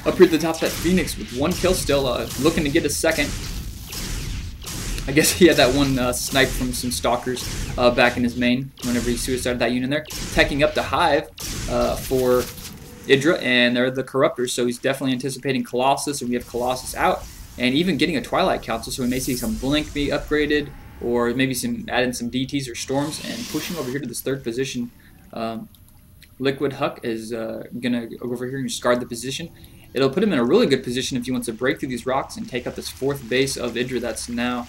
Up here at the top, that Phoenix with 1 kill still, looking to get a second. I guess he had that one snipe from some stalkers back in his main whenever he suicided that unit there. Teching up the Hive for EGIdra, and they're the Corruptors, so he's definitely anticipating Colossus, and we have Colossus out, and even getting a Twilight Council, so we may see some Blink be upgraded, or maybe add in some DTs or Storms, and pushing over here to this 3rd position. LiquidHuK is going to go over here and just guard the position. It'll put him in a really good position if he wants to break through these rocks and take up this 4th base of EGIdra that's now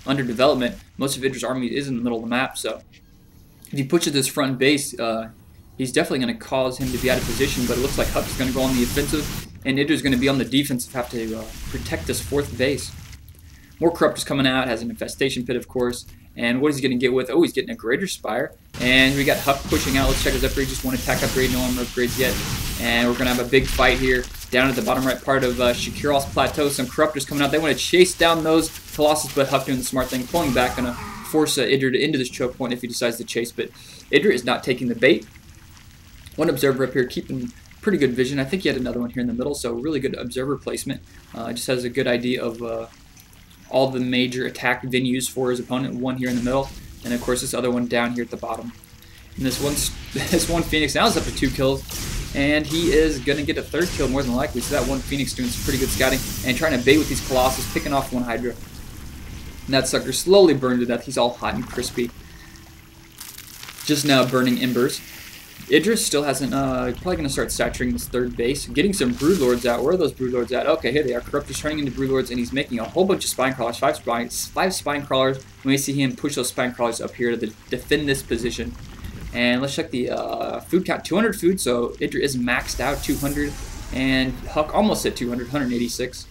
under development. Most of EGIdra's army is in the middle of the map, so if he pushes this front base, he's definitely going to cause him to be out of position, but it looks like Huck is going to go on the offensive, and EGIdra's going to be on the defensive, have to protect this 4th base. More Corruptors coming out, has an Infestation Pit, of course, and what is he going to get with? Oh, he's getting a Greater Spire, and we got Huck pushing out. Let's check his upgrade, just one attack upgrade, no armor upgrades yet, and we're going to have a big fight here down at the bottom right part of EonShiKeno's plateau. Some Corruptors coming out, they want to chase down those Colossus, but Huck doing the smart thing, pulling back, going to force EGIdra into this choke point if he decides to chase, but EGIdra is not taking the bait. One observer up here keeping pretty good vision. I think he had another one here in the middle, so really good observer placement. Just has a good idea of all the major attack venues for his opponent. One here in the middle, and of course this other one down here at the bottom. And this one Phoenix now is up to 2 kills, and he is going to get a 3rd kill more than likely. So that one Phoenix doing some pretty good scouting and trying to bait with these Colossus, picking off one Hydra. And that sucker slowly burned to death. He's all hot and crispy. Just now burning embers. EGIdra still hasn't, probably going to start saturating this 3rd base. Getting some Broodlords out. Where are those Broodlords at? Okay, here they are. Corruptors turning into Broodlords, and he's making a whole bunch of Spine Crawlers. 5 Spine Crawlers. We may see him push those Spine Crawlers up here to defend this position. And let's check the food count. 200 food, so EGIdra is maxed out. 200. And Huck almost at 200, 186.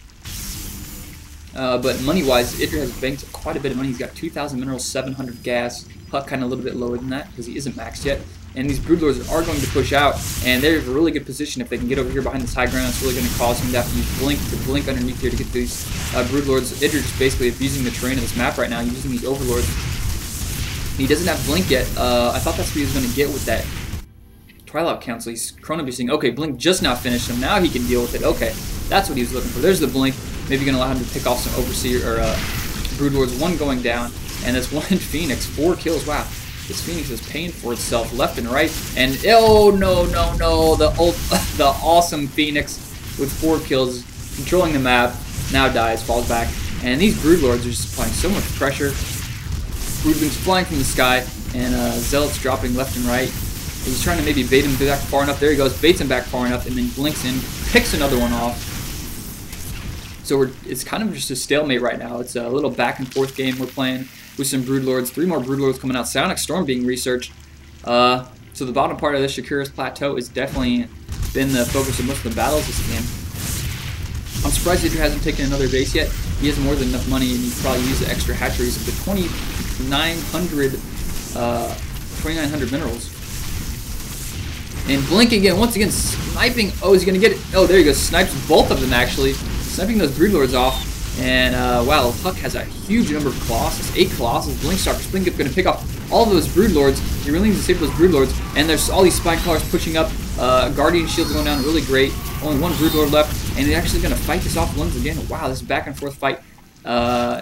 But money-wise, EGIdra has banked quite a bit of money. He's got 2,000 minerals, 700 gas. Huck kind of a little bit lower than that because he isn't maxed yet. And these Broodlords are going to push out, and they're in a really good position if they can get over here behind this high ground. It's really going to cause him to have to use Blink underneath here to get these Broodlords. EGIdra just basically abusing the terrain of this map right now, using these Overlords. He doesn't have Blink yet. I thought that's what he was going to get with that Twilight Council. He's Chrono Boosting. Okay, Blink just now finished him. Now he can deal with it. Okay, that's what he was looking for. There's the Blink. Maybe going to allow him to pick off some Overseer or Broodlords. One going down, and this one Phoenix, 4 kills. Wow. This Phoenix is paying for itself left and right, and oh no, the awesome Phoenix with 4 kills, controlling the map, now dies, falls back, and these Broodlords are just applying so much pressure. Broodlings flying from the sky, and Zealots dropping left and right. He's trying to maybe bait him back far enough. There he goes, baits him back far enough, and then blinks in, picks another one off. So it's kind of just a stalemate right now. It's a little back and forth game we're playing with some Broodlords. 3 more Broodlords coming out. Psionic Storm being researched. So the bottom part of this EonShiKeno's plateau has definitely been the focus of most of the battles this game. I'm surprised EGIdra hasn't taken another base yet. He has more than enough money, and he probably use the extra hatcheries of the 2,900 minerals. And Blink again, once again, sniping. Oh, is he going to get it? Oh, there he goes. Snipes both of them, actually. Sniping those Broodlords off. And, wow, Huck has a huge number of Colossus. 8 Colossus. Blink Stalkers. Blink is going to pick off all of those Broodlords. He really needs to save those Broodlords. And there's all these Spine Crawlers pushing up. Guardian Shields going down really great. Only 1 Broodlord left. And he's actually going to fight this off once again. Wow, this back and forth fight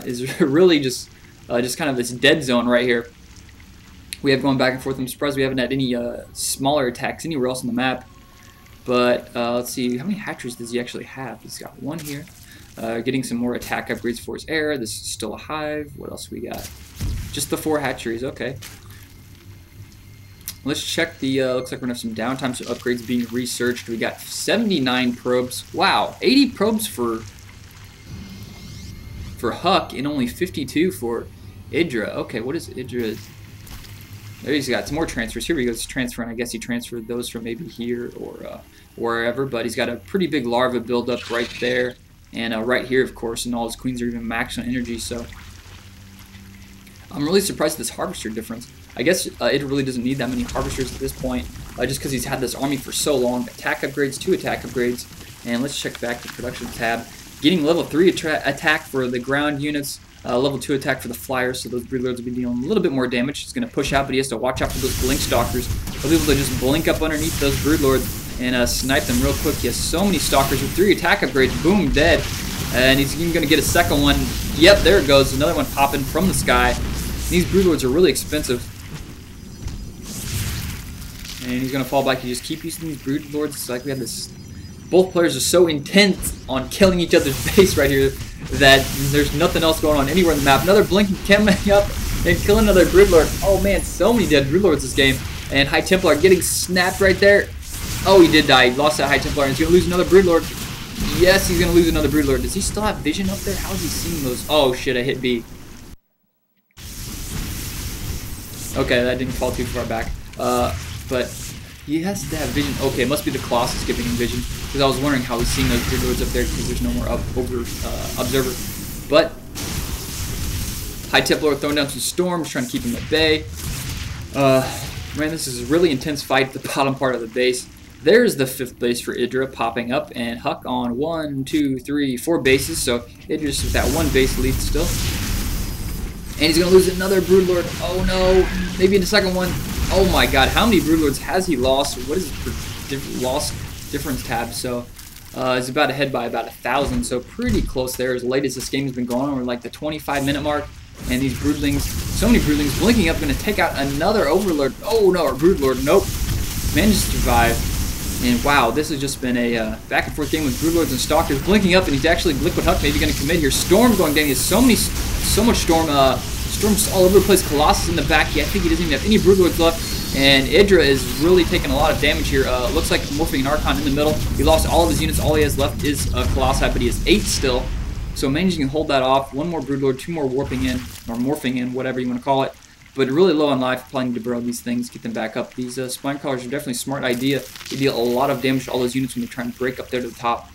is really just kind of this dead zone right here. We have going back and forth. I'm surprised we haven't had any smaller attacks anywhere else on the map. But let's see, how many hatcheries does he actually have? He's got 1 here. Getting some more attack upgrades for his air. This is still a hive. What else we got? Just the 4 hatcheries. Okay. Let's check the, looks like we're going to have some downtime, some upgrades being researched. We got 79 probes. Wow, 80 probes for Huck and only 52 for EGIdra. Okay, what is EGIdra? There he's got some more transfers. Here he goes transferring. I guess he transferred those from maybe here or wherever, but he's got a pretty big larva buildup right there. And right here, of course, and all his queens are even maxed on energy, so I'm really surprised at this harvester difference. I guess it really doesn't need that many harvesters at this point, just because he's had this army for so long. Attack upgrades, 2 attack upgrades, and let's check back the production tab. Getting level 3 attack for the ground units, level 2 attack for the flyers, so those Broodlords will be dealing a little bit more damage. He's going to push out, but he has to watch out for those Blink Stalkers. He'll be able to just blink up underneath those Broodlords and snipe them real quick. He has so many Stalkers with 3 attack upgrades. Boom, dead. And he's even going to get a second one. Yep, there it goes. Another one popping from the sky. These Broodlords are really expensive. And he's going to fall back. You just keep using these Broodlords. It's like we have this... Both players are so intent on killing each other's base right here that there's nothing else going on anywhere on the map. Another blinking coming up and killing another Broodlord. Oh man, so many dead Broodlords this game. And High Templar getting snapped right there. Oh, he did die. He lost that High Templar, and he's going to lose another Broodlord. Yes, he's going to lose another Broodlord. Does he still have vision up there? How is he seeing those? Oh shit, I hit B. Okay, that didn't fall too far back. But he has to have vision. Okay, it must be the Colossus giving him vision. Because I was wondering how he's seeing those Broodlords up there because there's no more observer. But High Templar throwing down some storms, trying to keep him at bay. Man, this is a really intense fight at the bottom part of the base. There's the 5th base for EGIdra popping up, and HuK on 1, 2, 3, 4 bases. So EGIdra's with that 1 base lead still. And he's going to lose another Broodlord. Oh no, maybe in the second one. Oh my god, how many Broodlords has he lost? What is his loss difference tab? So he's about ahead by about 1,000, so pretty close there. As late as this game has been going on, we're like the 25-minute mark. And these Broodlings, so many Broodlings blinking up, going to take out another Overlord. Oh no, or Broodlord, nope. Managed to survive. And wow, this has just been a back and forth game with Broodlords and Stalkers blinking up, and he's actually LiquidHuK maybe going to commit here. Storm going down. He has so much Storm. Storm's all over the place. Colossus in the back. I think he doesn't even have any Broodlords left. And EGIdra is really taking a lot of damage here. Looks like morphing an Archon in the middle. He lost all of his units. All he has left is Colossi, but he has 8 still. So managing to hold that off. 1 more Broodlord, 2 more warping in, or morphing in, whatever you want to call it. But really low on life, probably need to burrow these things, get them back up. These Spine Crawlers are definitely a smart idea. They deal a lot of damage to all those units when they're trying to break up there to the top.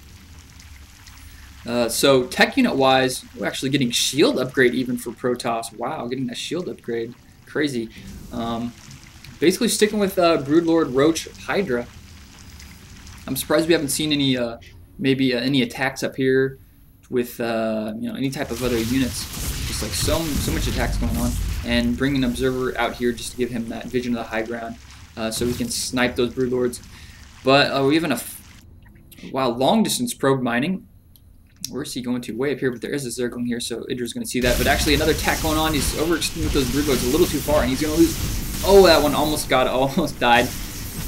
So tech unit wise, we're actually getting shield upgrade even for Protoss. Wow, getting that shield upgrade. Crazy. Basically sticking with Broodlord, Roach, Hydra. I'm surprised we haven't seen any maybe any attacks up here with any type of other units. Just like so much attacks going on, and bringing an observer out here just to give him that vision of the high ground, so we can snipe those Broodlords. But we have long distance probe mining. Where's he going to? Way up here, but there is a Zergling here, so EGIdra's going to see that. But actually another attack going on. He's overextended with those Broodlords a little too far, and he's going to lose. Oh, that one almost died.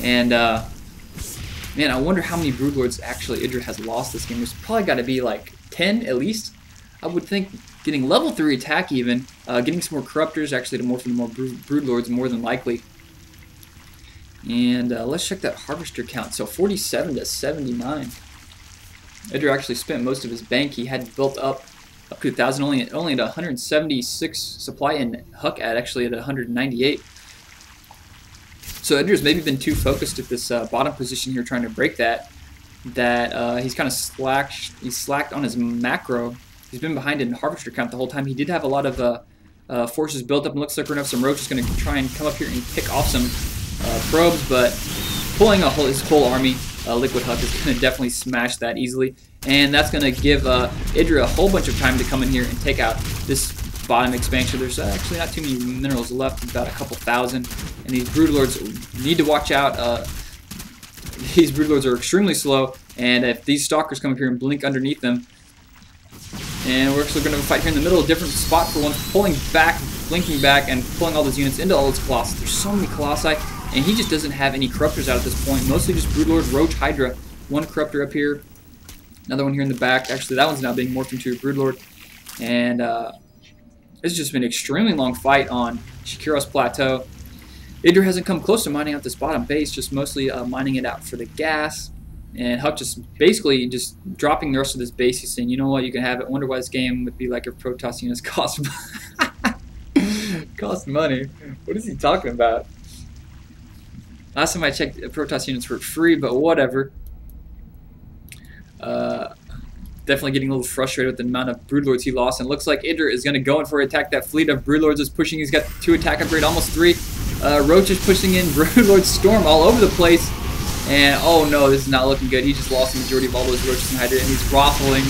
And man, I wonder how many Broodlords actually EGIdra has lost this game. There's probably got to be like 10 at least. I would think getting level 3 attack even, getting some more Corruptors actually to morph into more Broodlords more than likely. And let's check that Harvester count. So 47 to 79. EGIdra actually spent most of his bank. He had built up to 1,000, only at 176 supply, and HuK actually at 198. So EGIdra's maybe been too focused at this bottom position here, trying to break that he's kind of slacked on his macro. He's been behind in Harvester count the whole time. He did have a lot of forces built up, and looks like we're going to have some Roaches going to try and come up here and pick off some probes, but pulling his whole army, LiquidHuK is going to definitely smash that easily, and that's going to give EGIdra a whole bunch of time to come in here and take out this bottom expansion. There's actually not too many minerals left, about a couple thousand, and these Broodlords need to watch out. These Broodlords are extremely slow, and if these Stalkers come up here and blink underneath them, and we're actually going to fight here in the middle, a different spot for once, pulling back, blinking back, and pulling all those units into all those Colossi. There's so many Colossi, and he just doesn't have any Corruptors out at this point. Mostly just Broodlord, Roach, Hydra. 1 Corruptor up here, another one here in the back. Actually, that one's now being morphed into a Broodlord. And it's just been an extremely long fight on Shikiro's Plateau. EGIdra hasn't come close to mining out this bottom base, just mostly mining it out for the gas. And HuK just basically just dropping the rest of this base. He's saying, you know what, you can have it. Wonder why this game would be like if Protoss units cost money. What is he talking about? Last time I checked, Protoss units were free, but whatever. Definitely getting a little frustrated with the amount of Broodlords he lost, and looks like EGIdra is going to go in for an attack. That fleet of Broodlords is pushing. He's got 2 attack upgrade, almost 3. Roach is pushing in. Broodlord Storm all over the place. And oh no, this is not looking good. He just lost the majority of all those Roaches and Hydra, and he's waffling.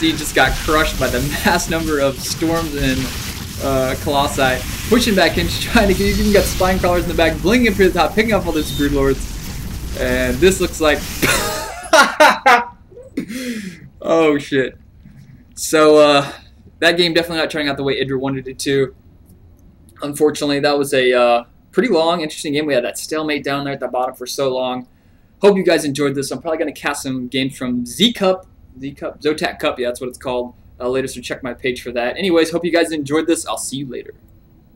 He just got crushed by the mass number of Storms and Colossi. Pushing back in, trying to get. He's even got Spine Crawlers in the back, blinging up to the top, picking up all those Broodlords. And this looks like... oh, shit. So, that game definitely not turning out the way EGIdra wanted it to. Unfortunately, that was a pretty long, interesting game. We had that stalemate down there at the bottom for so long. Hope you guys enjoyed this. I'm probably going to cast some games from Zotac Cup, yeah, that's what it's called, later, so check my page for that. Anyways, hope you guys enjoyed this. I'll see you later.